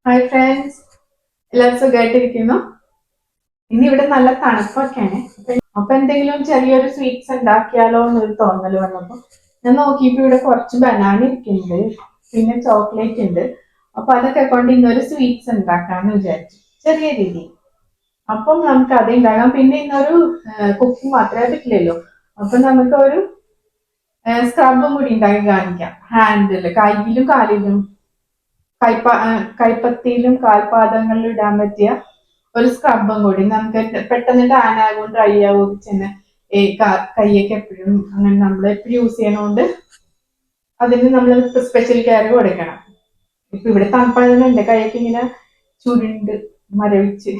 Hi friends, എല്ലാവരും സുഖമായിട്ടിരിക്കുന്നു. ഇന്ന് ഇവിടെ നല്ല തണുപ്പൊക്കെയാണ്. അപ്പൊ എന്തെങ്കിലും ചെറിയൊരു സ്വീറ്റ്സ് ഉണ്ടാക്കിയാലോ എന്നൊരു തോന്നൽ വന്നപ്പോ ഞാൻ നോക്കിയപ്പോ ഇവിടെ കുറച്ച് ബനാന ഇരിക്കുന്നുണ്ട്, പിന്നെ ചോക്ലേറ്റ് ഉണ്ട്. അപ്പൊ അതൊക്കെ കൊണ്ട് ഇന്നൊരു സ്വീറ്റ്സ് ഉണ്ടാക്കാന്ന് വിചാരിച്ചു, ചെറിയ രീതിയിൽ. അപ്പം നമുക്ക് അത് ഉണ്ടാകാം. പിന്നെ ഇന്നൊരു കുക്കിംഗ് മാത്രമേ പറ്റില്ലല്ലോ, അപ്പൊ നമുക്ക് ഒരു സ്ക്രബും കൂടി ഉണ്ടാക്കി കാണിക്കാം. ഹാൻഡില്, കയ്യിലും കാലിലും കൈപ്പത്തിയിലും കാൽപാദങ്ങളിലും ഇടാൻ പറ്റിയ ഒരു സ്ക്രബും കൂടി. നമുക്ക് പെട്ടെന്ന് ടാൻ ആകും, ഡ്രൈ ആകും. ചെന്ന് കൈയൊക്കെ എപ്പോഴും അങ്ങനെ നമ്മൾ എപ്പോഴും യൂസ് ചെയ്യണോണ്ട് അതിന് നമ്മൾ സ്പെഷ്യൽ കെയർ കൊടുക്കണം. ഇപ്പൊ ഇവിടെ തണുപ്പായതുകൊണ്ട് എന്റെ കൈയൊക്കെ ഇങ്ങനെ ചുരുണ്ട് മരവിച്ച്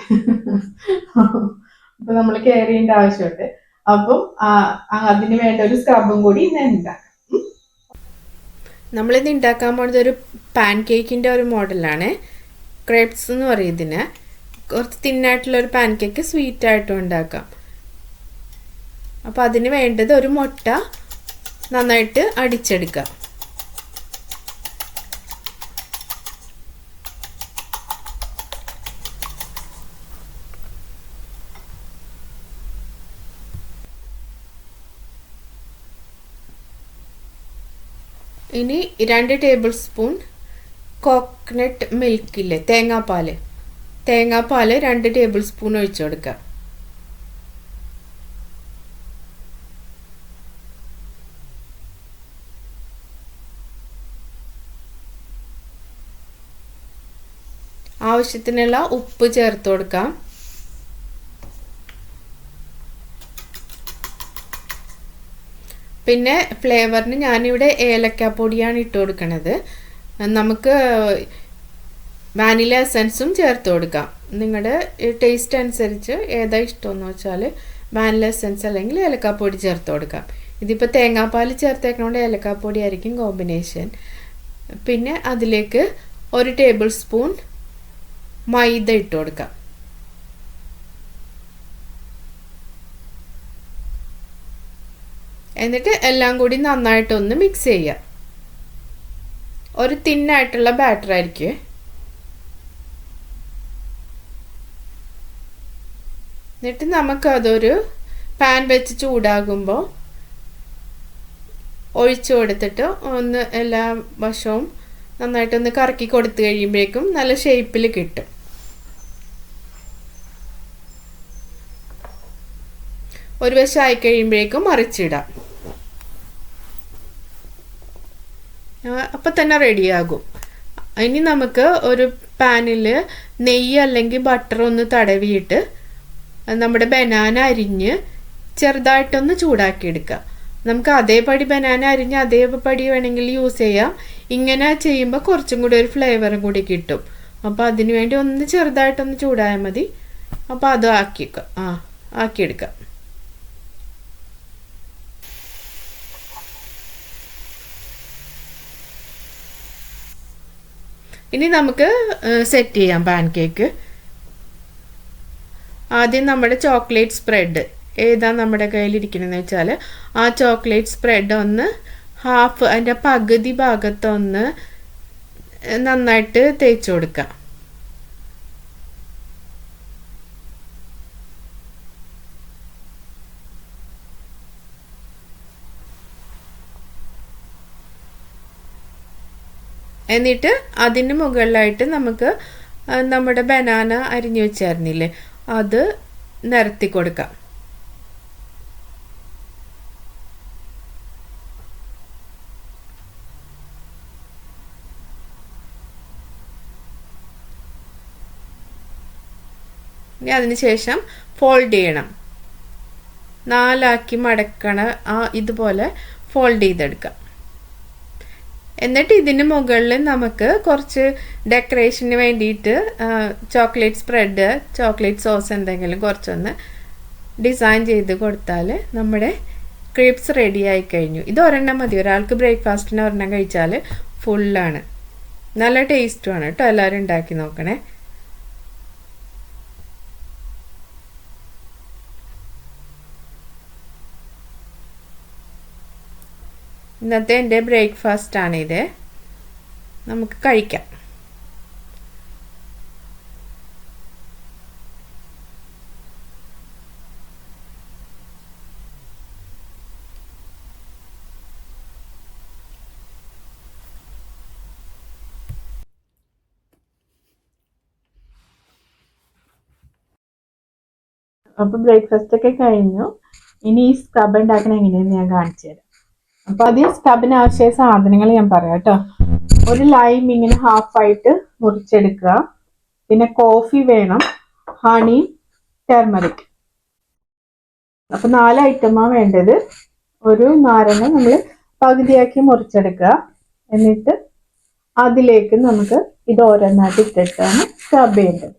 അപ്പൊ നമ്മൾ കെയർ ചെയ്യേണ്ട ആവശ്യമുണ്ട്. അപ്പം അതിന് വേണ്ട ഒരു സ്ക്രബും കൂടി ഇന്ന് ഉണ്ടാക്കാം. നമ്മളിത് ഉണ്ടാക്കാൻ പോകുന്നത് ഒരു പാൻ കേക്കിൻ്റെ ഒരു മോഡലാണ്. ക്രേപ്സ് എന്ന് പറയും ഇതിന്. കുറച്ച് തിന്നായിട്ടുള്ളൊരു പാൻ കേക്ക് സ്വീറ്റായിട്ടും ഉണ്ടാക്കാം. അപ്പോൾ അതിന് വേണ്ടത് ഒരു മുട്ട നന്നായിട്ട് അടിച്ചെടുക്കാം. ഇനി 2 ടേബിൾ സ്പൂൺ കോക്കനട്ട് മിൽക്കില്ലേ, തേങ്ങാപ്പാൽ 2 ടേബിൾ സ്പൂൺ ഒഴിച്ചു കൊടുക്കുക. ആവശ്യത്തിനുള്ള ഉപ്പ് ചേർത്ത് കൊടുക്കാം. പിന്നെ ഫ്ലേവറിന് ഞാനിവിടെ ഏലക്കാപ്പൊടിയാണ് ഇട്ട് കൊടുക്കണത്. നമുക്ക് വാനില എസൻസും ചേർത്ത് കൊടുക്കാം. നിങ്ങളുടെ ടേസ്റ്റ് അനുസരിച്ച് ഏതാ ഇഷ്ടമെന്ന് വെച്ചാൽ വാനില എസൻസ് അല്ലെങ്കിൽ ഏലക്കാപ്പൊടി ചേർത്ത് കൊടുക്കാം. ഇതിപ്പോൾ തേങ്ങാപ്പാൽ ചേർത്തേക്കണോണ്ട് ഏലക്കാപ്പൊടി ആയിരിക്കും കോമ്പിനേഷൻ. പിന്നെ അതിലേക്ക് 1 ടേബിൾ സ്പൂൺ മൈദ ഇട്ട് കൊടുക്കാം. എന്നിട്ട് എല്ലാം കൂടി നന്നായിട്ടൊന്ന് മിക്സ് ചെയ്യുക. ഒരു തിന്നായിട്ടുള്ള ബാറ്റർ ആയിരിക്കും. എന്നിട്ട് നമുക്കതൊരു പാൻ വെച്ച് ചൂടാകുമ്പോൾ ഒഴിച്ചു കൊടുത്തിട്ട് ഒന്ന് എല്ലാ വശവും നന്നായിട്ടൊന്ന് കറക്കി കൊടുത്തു കഴിയുമ്പോഴേക്കും നല്ല ഷേപ്പിൽ കിട്ടും. ഒരു വശം ആയി കഴിയുമ്പോഴേക്കും മറിച്ചിടാം. അപ്പം തന്നെ റെഡിയാകും. ഇനി നമുക്ക് ഒരു പാനിൽ നെയ്യ് അല്ലെങ്കിൽ ബട്ടർ ഒന്ന് തടവിയിട്ട് നമ്മുടെ ബനാന അരിഞ്ഞ് ചെറുതായിട്ടൊന്ന് ചൂടാക്കിയെടുക്കുക. നമുക്ക് അതേപടി ബനാന അരിഞ്ഞ് അതേപടി വേണമെങ്കിൽ യൂസ് ചെയ്യാം. ഇങ്ങനെ ചെയ്യുമ്പോൾ കുറച്ചും കൂടി ഒരു ഫ്ലേവറും കൂടി കിട്ടും. അപ്പോൾ അതിനു വേണ്ടി ഒന്ന് ചെറുതായിട്ടൊന്ന് ചൂടായാൽ മതി. അപ്പോൾ അത് ആക്കിയെടുക്കാം. ഇനി നമുക്ക് സെറ്റ് ചെയ്യാം പാൻ കേക്ക്. ആദ്യം നമ്മുടെ ചോക്ലേറ്റ് സ്പ്രെഡ് ഏതാ നമ്മുടെ കയ്യിലിരിക്കണമെന്ന് വെച്ചാൽ ആ ചോക്ലേറ്റ് സ്പ്രെഡ് ഒന്ന് അതിൻ്റെ പകുതി ഭാഗത്തൊന്ന് നന്നായിട്ട് തേച്ച് കൊടുക്കാം. എന്നിട്ട് അതിന് മുകളിലായിട്ട് നമുക്ക് നമ്മുടെ ബനാന അരിഞ്ഞു വെച്ചായിരുന്നില്ലേ, അത് നിരത്തി കൊടുക്കാം. ഇനി അതിന് ശേഷം ഫോൾഡ് ചെയ്യണം. 4 മടക്കണ ഇതുപോലെ ഫോൾഡ് ചെയ്തെടുക്കാം. എന്നിട്ട് ഇതിന് മുകളിൽ നമുക്ക് കുറച്ച് ഡെക്കറേഷന് വേണ്ടിയിട്ട് ചോക്ലേറ്റ് സ്പ്രെഡ്, ചോക്ലേറ്റ് സോസ് എന്തെങ്കിലും കുറച്ചൊന്ന് ഡിസൈൻ ചെയ്ത് കൊടുത്താൽ നമ്മുടെ ക്രീപ്സ് റെഡി ആയി കഴിഞ്ഞു. ഇത് ഒരെണ്ണം മതി. ഒരാൾക്ക് ബ്രേക്ക്ഫാസ്റ്റിന് ഒരെണ്ണം കഴിച്ചാൽ ഫുള്ളാണ്. നല്ല ടേസ്റ്റുമാണ് കേട്ടോ. എല്ലാവരും ഉണ്ടാക്കി നോക്കണേ. ഇന്നത്തെ എൻ്റെ ബ്രേക്ക്ഫാസ്റ്റാണിത്. നമുക്ക് കഴിക്കാം. അപ്പൊ ബ്രേക്ക്ഫാസ്റ്റ് ഒക്കെ കഴിഞ്ഞു. ഇനി ഈ സ്ക്രബ് ഉണ്ടാക്കണ എങ്ങനെയാന്ന് ഞാൻ കാണിച്ചു തരാം. അപ്പൊ ആദ്യം സ്ക്രബിന് ആവശ്യമായ സാധനങ്ങൾ ഞാൻ പറയാം കേട്ടോ. ഒരു ലൈം ഇങ്ങനെ ഹാഫായിട്ട് മുറിച്ചെടുക്കുക. പിന്നെ കോഫി വേണം, ഹണി, ടെർമറിക്. അപ്പൊ 4 ഐറ്റമാണ് വേണ്ടത്. ഒരു നാരങ്ങ നമ്മൾ പകുതിയാക്കി മുറിച്ചെടുക്കുക. എന്നിട്ട് അതിലേക്ക് നമുക്ക് ഇത് ഓരോന്നായിട്ട് ഇട്ടിട്ടാണ് സ്ക്രബ് ചെയ്യേണ്ടത്.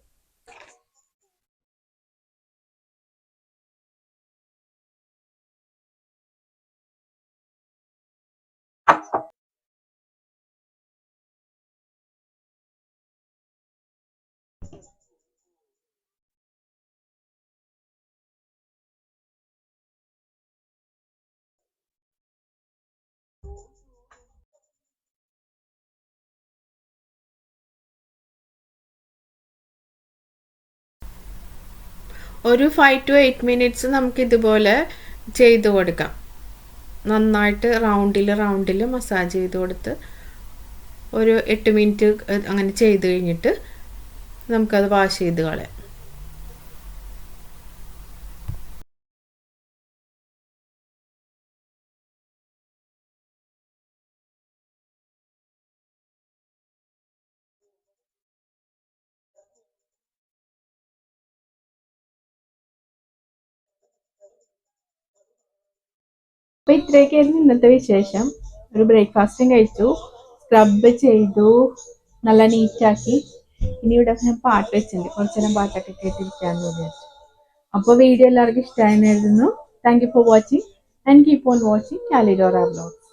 ഒരു 5 to 8 മിനിറ്റ്സ് നമുക്ക് ഇതുപോലെ ചെയ്ത് കൊടുക്കാം. നന്നായിട്ട് റൗണ്ടിൽ മസാജ് ചെയ്ത് കൊടുത്ത് ഒരു 8 മിനിറ്റ് അങ്ങനെ ചെയ്ത് കഴിഞ്ഞിട്ട് നമുക്കത് വാഷ് ചെയ്ത് കളയാം. അപ്പൊ ഇത്രയൊക്കെയായിരുന്നു ഇന്നത്തെ വിശേഷം. ഒരു ബ്രേക്ക്ഫാസ്റ്റും കഴിച്ചു, സ്ക്രബ് ചെയ്തു, നല്ല നീറ്റാക്കി. ഇനി ഇവിടെ ഞാൻ പാട്ട് വെച്ചിട്ടുണ്ട്, കുറച്ചു നേരം പാട്ടൊക്കെ കേട്ടിരിക്കാന്ന് വിചാരിച്ചു. അപ്പോൾ വീഡിയോ എല്ലാവർക്കും ഇഷ്ടമായിരുന്നു. Thank you for watching and keep on watching Kalidora vlogs.